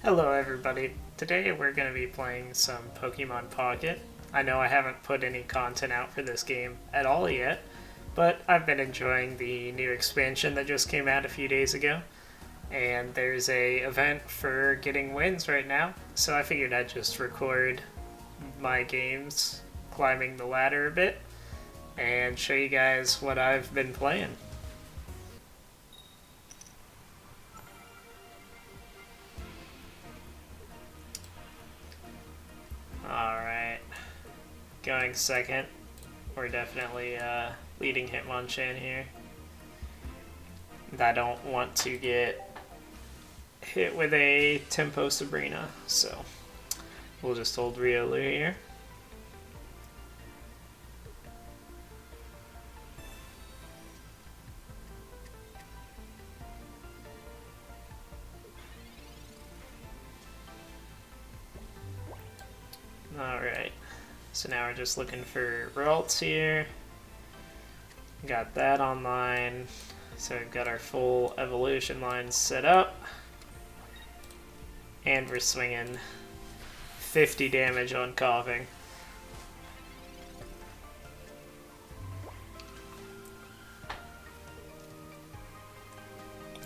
Hello everybody. Today we're going to be playing some Pokemon Pocket. I know I haven't put any content out for this game at all yet, but I've been enjoying the new expansion that just came out a few days ago. And there's a event for getting wins right now, so I figured I'd just record my games climbing the ladder a bit and show you guys what I've been playing. Alright, going second. We're definitely leading Hitmonchan here. I don't want to get hit with a Tempo Sabrina, so we'll just hold Riolu here. Alright, so now we're just looking for Ralts here. Got that online. So we've got our full evolution line set up. And we're swinging 50 damage on Coughing.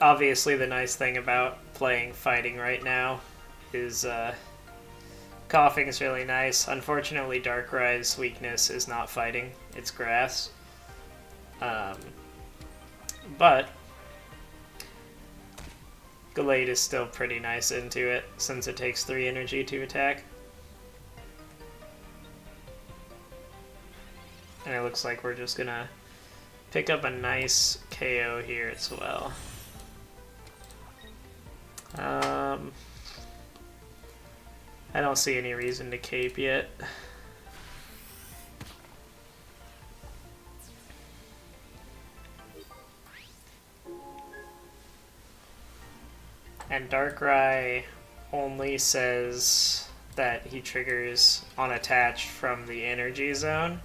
Obviously the nice thing about playing fighting right now is Coughing is really nice. Unfortunately, Darkrai's weakness is not fighting, it's grass. But Gallade is still pretty nice into it, since it takes 3 energy to attack. And it looks like we're just gonna pick up a nice KO here as well. I don't see any reason to cape yet. And Darkrai only says that he triggers on attach from the energy zone.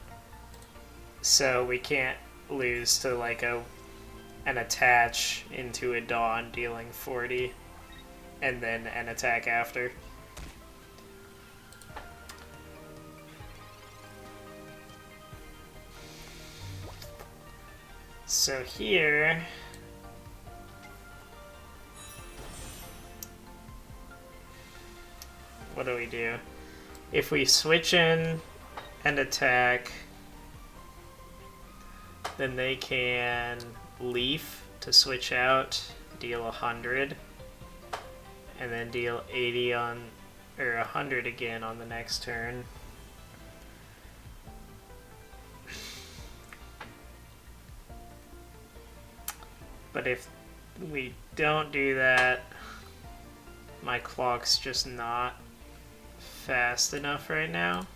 So we can't lose to like an attach into a Dawn dealing 40 and then an attack after. So here, what do we do? If we switch in and attack, then they can Leaf to switch out, deal 100, and then deal 80 on, or 100 again on the next turn. But if we don't do that, my clock's just not fast enough right now.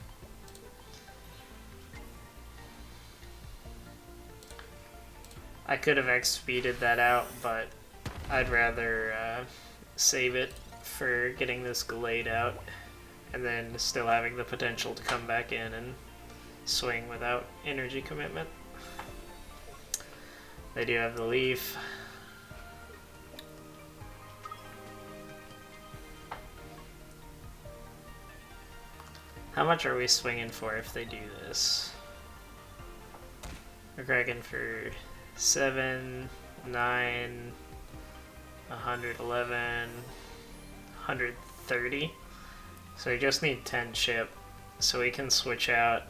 I could have X-speeded that out, but I'd rather save it for getting this Gallade out and then still having the potential to come back in and swing without energy commitment. They do have the Leaf. How much are we swinging for if they do this? We're cracking for 7, 9, 111, 130. So we just need 10 chip, so we can switch out.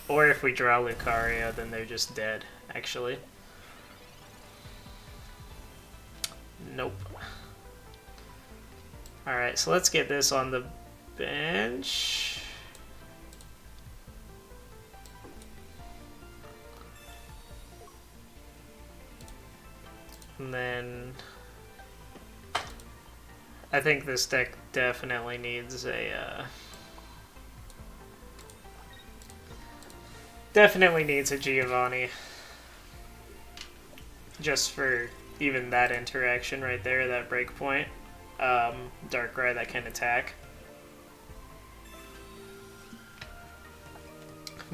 Or if we draw Lucario, then they're just dead, actually. Nope. Alright, so let's get this on the bench. And then I think this deck definitely needs a Giovanni, just for even that interaction right there, that breakpoint. Darkrai that can attack.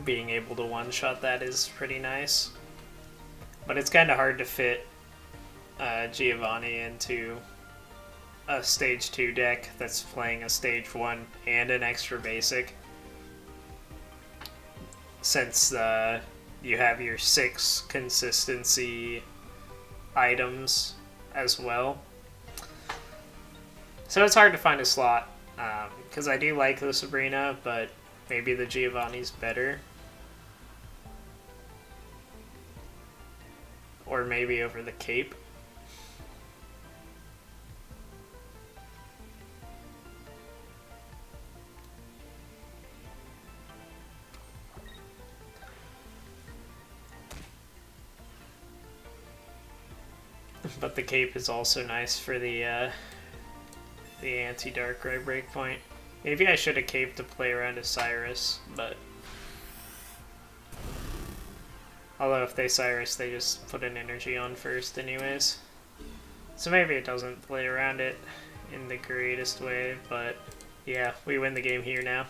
Being able to one-shot that is pretty nice. But it's kind of hard to fit Giovanni into a stage 2 deck that's playing a stage 1 and an extra basic, since you have your 6 consistency items as well. So it's hard to find a slot, because I do like the Sabrina, but maybe the Giovanni's better. Or maybe over the Cape. But the Cape is also nice for the anti-Darkrai breakpoint. Maybe I should have caped to play around a Cyrus, but... Although if they Cyrus, they just put an energy on first anyways. So maybe it doesn't play around it in the greatest way, but yeah, we win the game here now.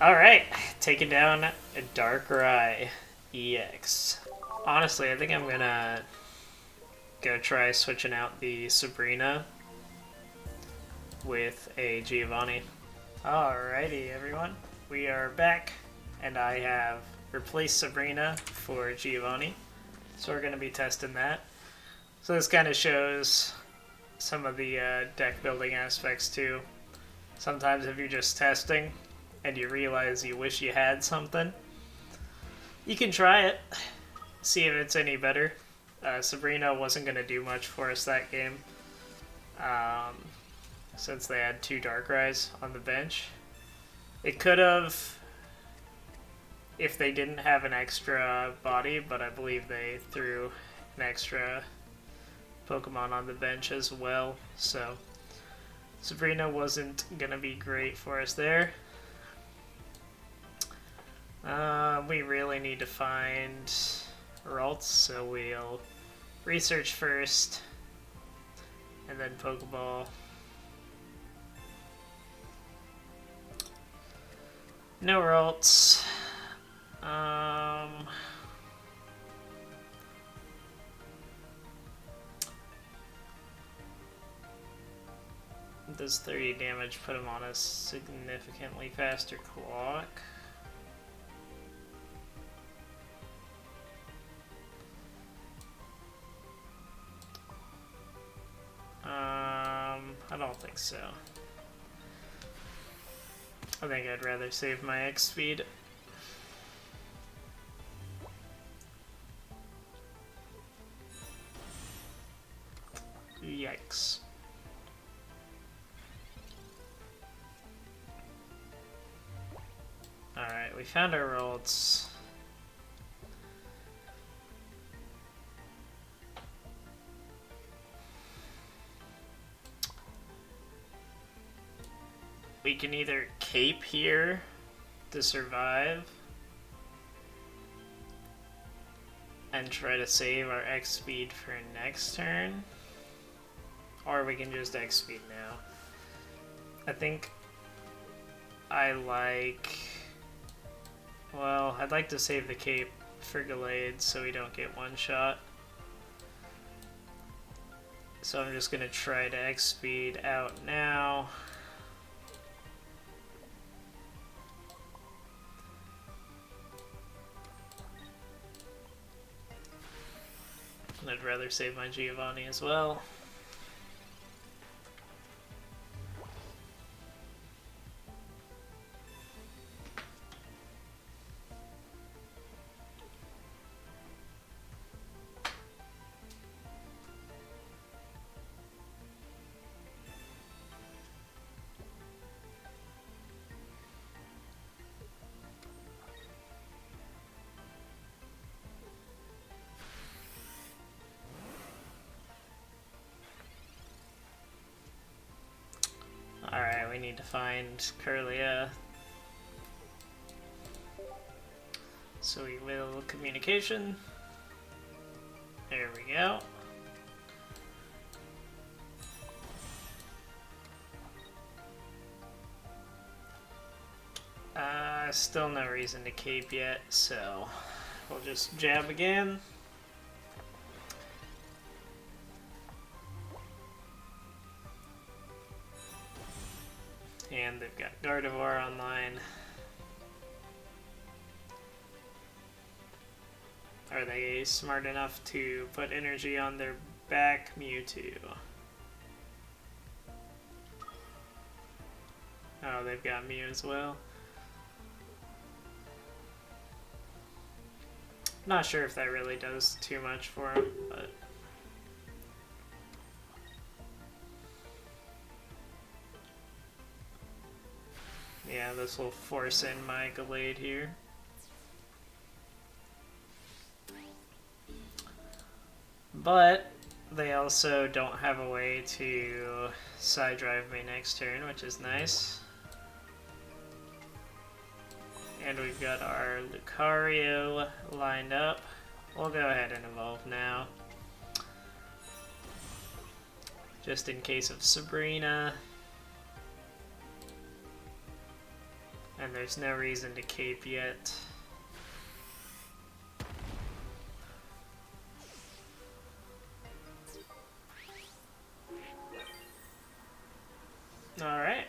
Alright, taking down a Darkrai EX. Honestly, I think I'm gonna go try switching out the Sabrina with a Giovanni. Alrighty everyone, we are back, and I have replaced Sabrina for Giovanni, so we're going to be testing that. So this kind of shows some of the deck building aspects too. Sometimes if you're just testing and you realize you wish you had something, you can try it, see if it's any better. Sabrina wasn't going to do much for us that game, since they had 2 Darkrai's on the bench. It could have if they didn't have an extra body, but I believe they threw an extra Pokemon on the bench as well, so Sabrina wasn't going to be great for us there. We really need to find Ralts, so we'll research first, and then Pokeball. No Ralts. Does 30 damage put him on a significantly faster clock? I don't think so. I think I'd rather save my X speed. Yikes. Alright, we found our Ralts. We can either cape here to survive and try to save our X speed for next turn, or we can just X speed now. I think I'd like to save the cape for Gallade so we don't get one shot. So I'm just gonna try to X speed out now. I'd rather save my Giovanni as well. Alright, we need to find Curlia. So we will communication. There we go. Still no reason to cape yet, so we'll just jab again. And they've got Gardevoir online. Are they smart enough to put energy on their back Mewtwo? Oh, they've got Mew as well. Not sure if that really does too much for him, but... yeah, this will force in my Gallade here. But they also don't have a way to side drive me next turn, which is nice. And we've got our Lucario lined up. We'll go ahead and evolve now. Just in case of Sabrina. And there's no reason to cape yet. Alright.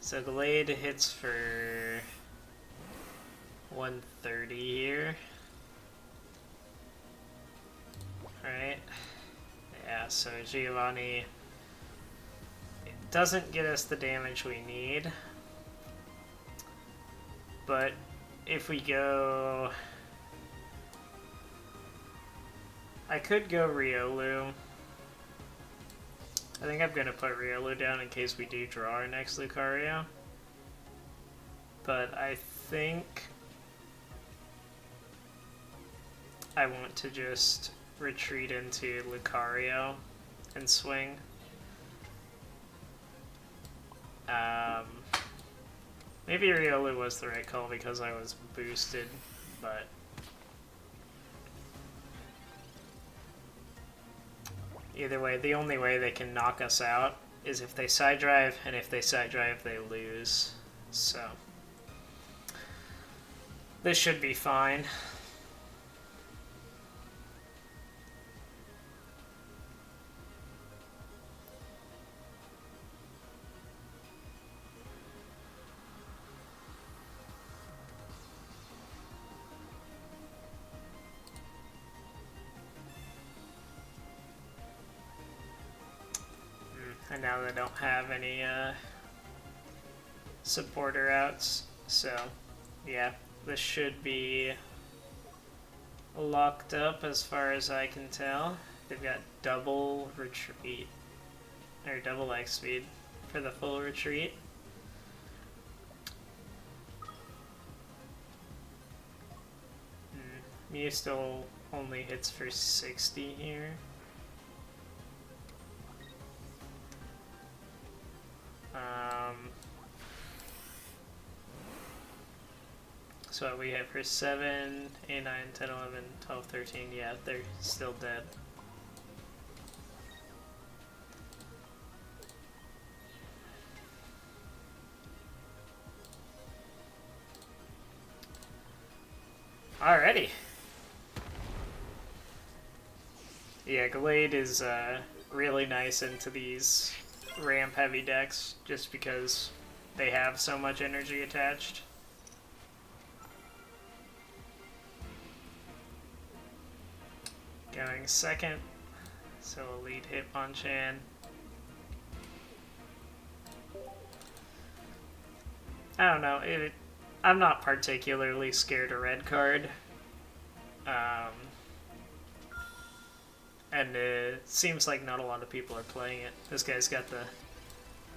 So Gallade hits for 130 here. Alright. Yeah, so Giovanni doesn't get us the damage we need. But if we go... I could go Riolu. I think I'm going to put Riolu down in case we do draw our next Lucario. But I think I want to just retreat into Lucario and swing. Maybe Riolu was the right call because I was boosted, but... either way, the only way they can knock us out is if they side drive, and if they side drive, they lose. So this should be fine. And now they don't have any supporter outs, so yeah, this should be locked up as far as I can tell. They've got double retreat, or double X speed for the full retreat. Mew still only hits for 60 here. So what we have for 7, 8, 9, 10, 11, 12, 13, yeah, they're still dead. Alrighty. Yeah, Gallade is really nice into these ramp-heavy decks, just because they have so much energy attached. Going second, so we'll lead Hitmonchan. I don't know, I'm not particularly scared of red card. And it seems like not a lot of people are playing it. This guy's got the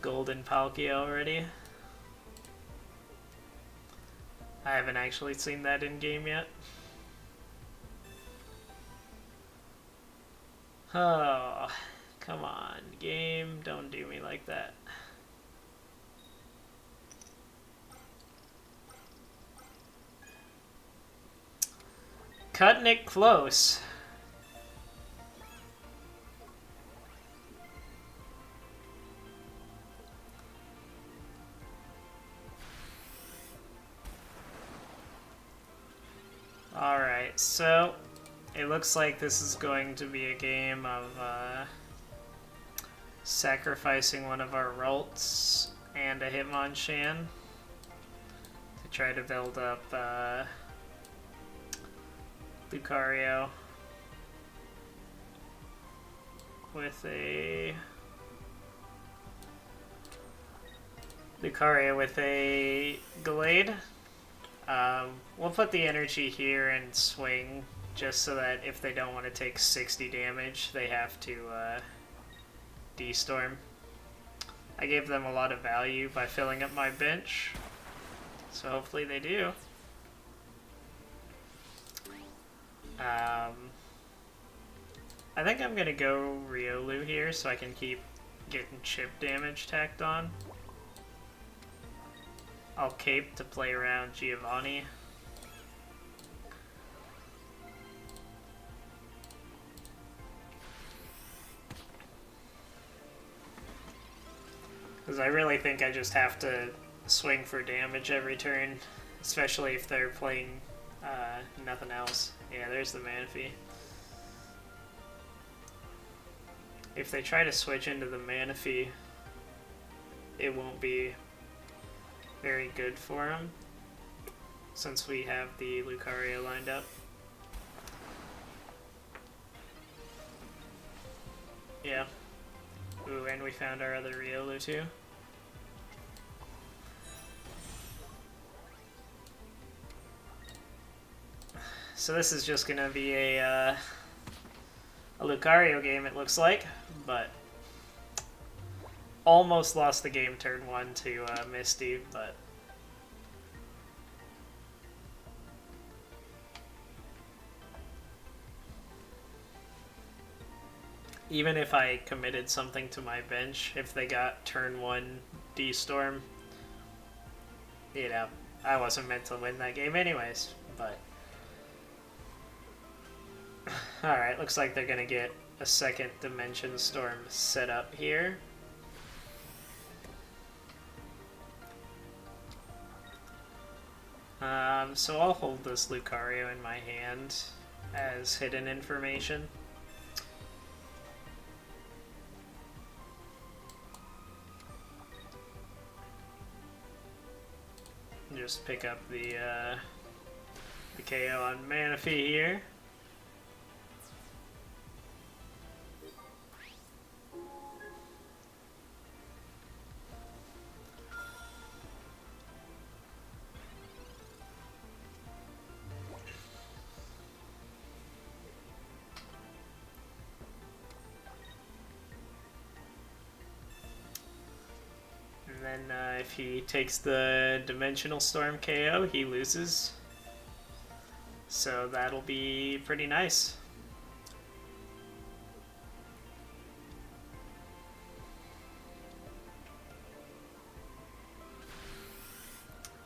golden Palkia already. I haven't actually seen that in game yet. Oh, come on, game, don't do me like that. Cutting it close. Alright, so it looks like this is going to be a game of sacrificing one of our Ralts and a Hitmonchan to try to build up Lucario with a Gallade. We'll put the energy here and swing just so that if they don't want to take 60 damage, they have to D-Storm. I gave them a lot of value by filling up my bench, so hopefully they do. I think I'm gonna go Riolu here so I can keep getting chip damage tacked on. I'll cape to play around Giovanni. Because I really think I just have to swing for damage every turn, especially if they're playing nothing else. Yeah, there's the Manaphy. If they try to switch into the Manaphy, it won't be very good for him, since we have the Lucario lined up. Yeah. Ooh, and we found our other Riolu too. So this is just gonna be a Lucario game, it looks like, but almost lost the game turn 1 to Misty, but even if I committed something to my bench, if they got turn 1 D-Storm, you know, I wasn't meant to win that game anyways, but alright, looks like they're gonna get a second Dimension Storm set up here. So I'll hold this Lucario in my hand as hidden information. Just pick up the KO on Manaphy here. And then if he takes the Dimensional Storm KO, he loses. So that'll be pretty nice.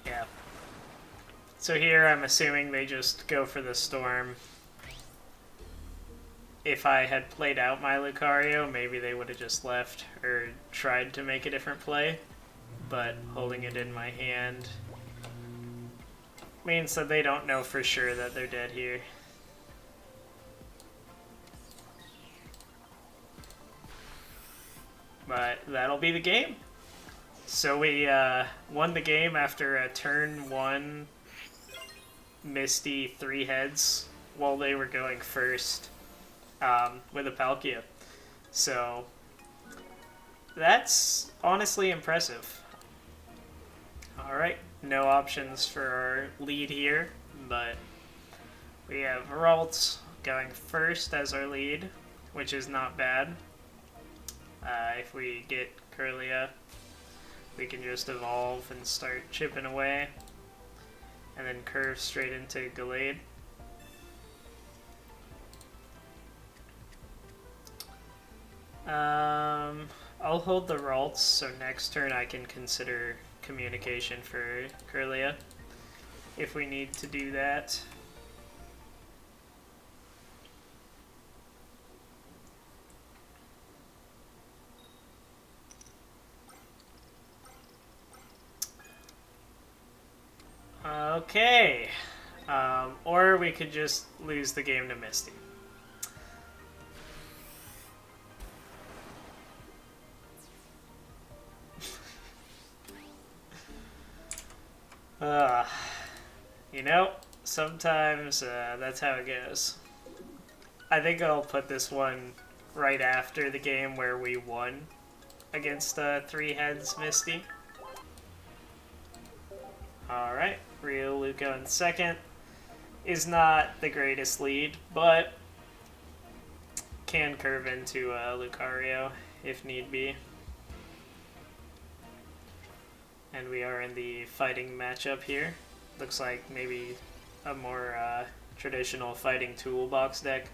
Yeah. So here I'm assuming they just go for the Storm. If I had played out my Lucario, maybe they would have just left or tried to make a different play. But holding it in my hand means that they don't know for sure that they're dead here. But that'll be the game. So we won the game after a turn 1 Misty 3 heads while they were going first with a Palkia. So that's honestly impressive. Alright, no options for our lead here, but we have Ralts going first as our lead, which is not bad. If we get Kirlia, we can just evolve and start chipping away, and then curve straight into Gallade. I'll hold the Ralts, so next turn I can consider communication for Kirlia if we need to do that. Okay. Or we could just lose the game to Misty. Uh, you know, sometimes that's how it goes. I think I'll put this one right after the game where we won against Three Heads Misty. Alright, Rio Luca in second. Is not the greatest lead, but can curve into Lucario if need be. And we are in the fighting matchup here. Looks like maybe a more traditional fighting toolbox deck.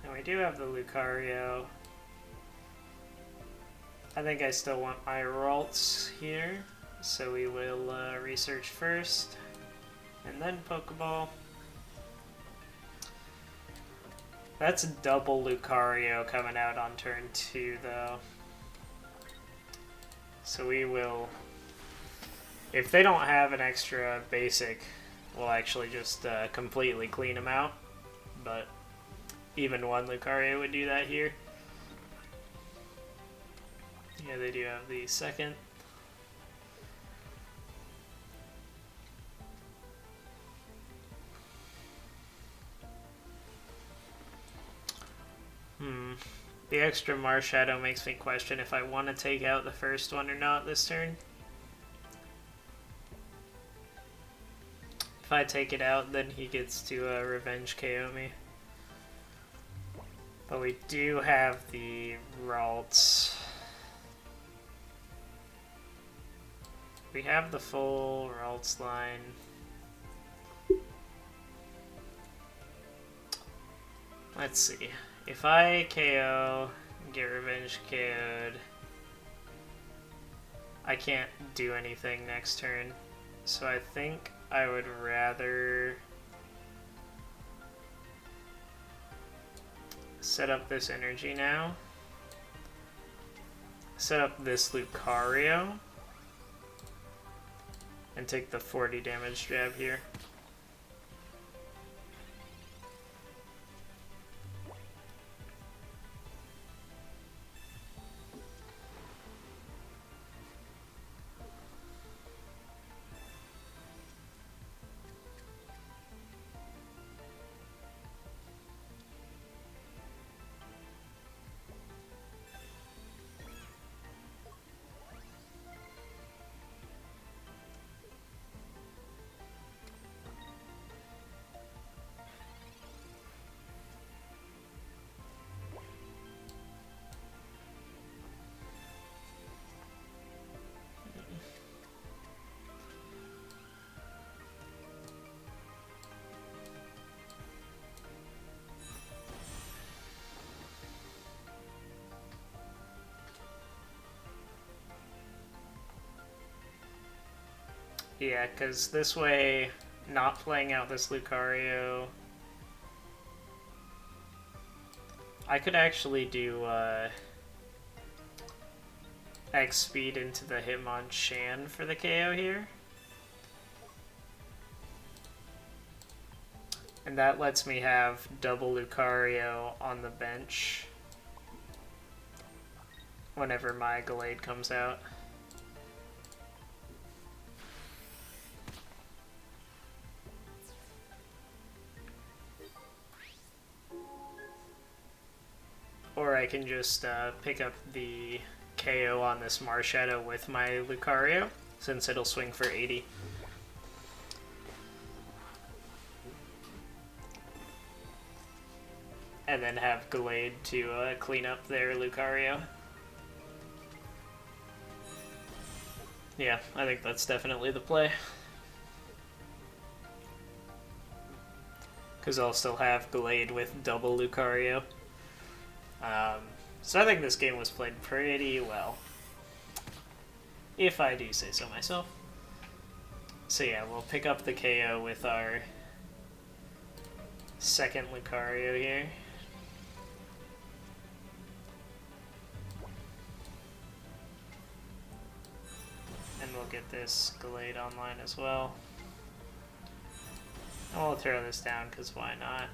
And we do have the Lucario. I think I still want my Ralts here, so we will research first, and then Pokeball. That's a double Lucario coming out on turn 2, though. So we will... If they don't have an extra basic, we'll actually just completely clean them out. But even one Lucario would do that here. Yeah, they do have the second. The extra Marshadow makes me question if I want to take out the first one or not this turn. If I take it out, then he gets to revenge KO me. But we do have the Ralts. We have the full Ralts line. Let's see. If I KO, get revenge KO'd, I can't do anything next turn. So I think I would rather set up this energy now. Set up this Lucario. And take the 40 damage jab here. Yeah, because this way, not playing out this Lucario, I could actually do X speed into the Hitmonchan for the KO here. And that lets me have double Lucario on the bench whenever my Gallade comes out. Or I can just pick up the KO on this Marshadow with my Lucario, since it'll swing for 80. And then have Gallade to clean up their Lucario. Yeah, I think that's definitely the play. because I'll still have Gallade with double Lucario. So I think this game was played pretty well, if I do say so myself. So yeah, we'll pick up the KO with our second Lucario here. And we'll get this Gallade online as well. And we'll throw this down, because why not?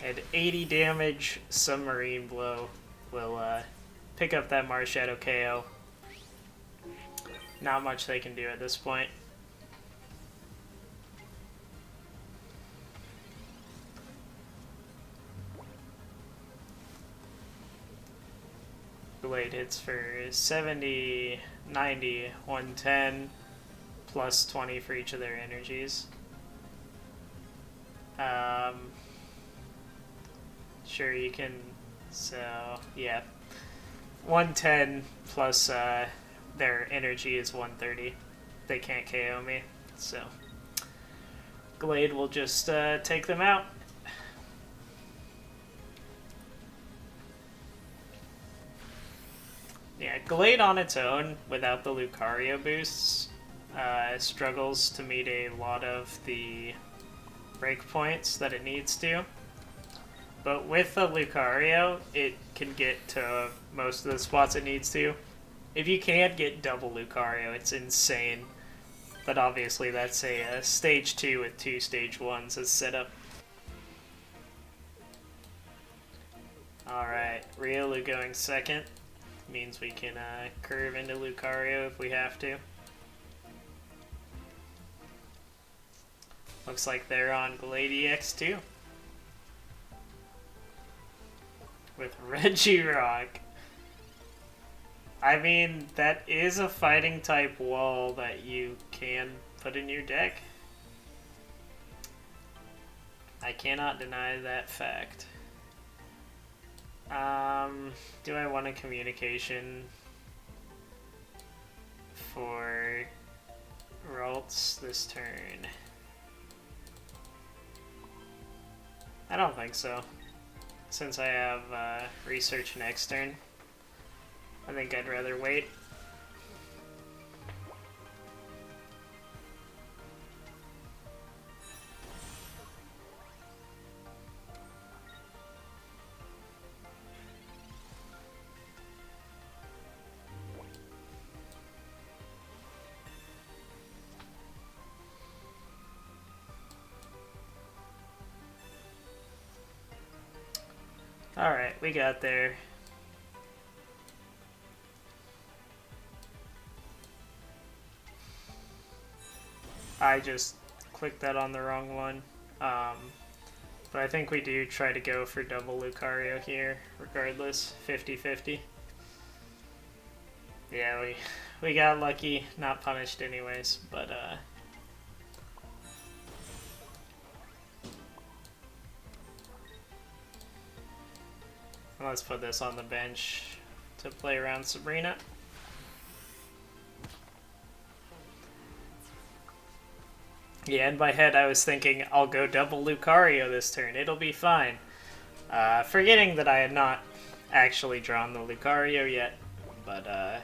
At 80 damage, Submarine Blow will pick up that Marshadow KO. Not much they can do at this point. Gallade hits for 70, 90, 110, plus 20 for each of their energies. Sure, you can, so yeah, 110 plus their energy is 130. They can't KO me, so Gallade will just take them out. Yeah, Gallade on its own, without the Lucario boosts, struggles to meet a lot of the breakpoints that it needs to. But with the Lucario, it can get to most of the spots it needs to. If you can get double Lucario, it's insane. But obviously that's a stage 2 with 2 stage 1s as setup. Alright, Riolu going second. Means we can curve into Lucario if we have to. Looks like they're on Gallade EX too. With Regirock. I mean, that is a fighting type wall that you can put in your deck. I cannot deny that fact. Do I want a communication for Ralts this turn? I don't think so. Since I have research next turn, I think I'd rather wait. Alright, we got there. I just clicked that on the wrong one. But I think we do try to go for double Lucario here, regardless. 50-50. Yeah, we got lucky, not punished anyways, but let's put this on the bench to play around Sabrina. Yeah, in my head I was thinking I'll go double Lucario this turn, it'll be fine. Forgetting that I had not actually drawn the Lucario yet, but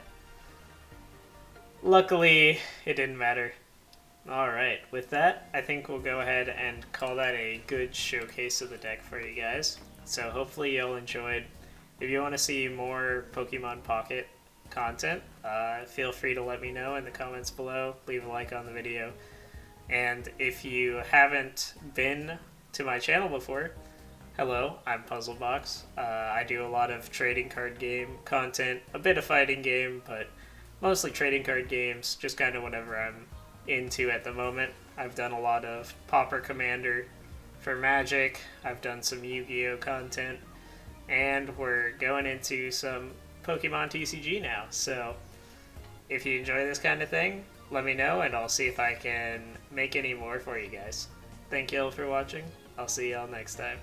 luckily it didn't matter. Alright, with that, I think we'll go ahead and call that a good showcase of the deck for you guys. So hopefully you'll enjoyed. If you want to see more Pokemon Pocket content, feel free to let me know in the comments below. Leave a like on the video. And if you haven't been to my channel before, hello, I'm Puzzlebox. I do a lot of trading card game content, a bit of fighting game, but mostly trading card games, just kind of whatever I'm into at the moment. I've done a lot of Pauper Commander for Magic, I've done some Yu-Gi-Oh content, and we're going into some Pokemon TCG now. So if you enjoy this kind of thing, let me know and I'll see if I can make any more for you guys. Thank you all for watching. I'll see y'all next time.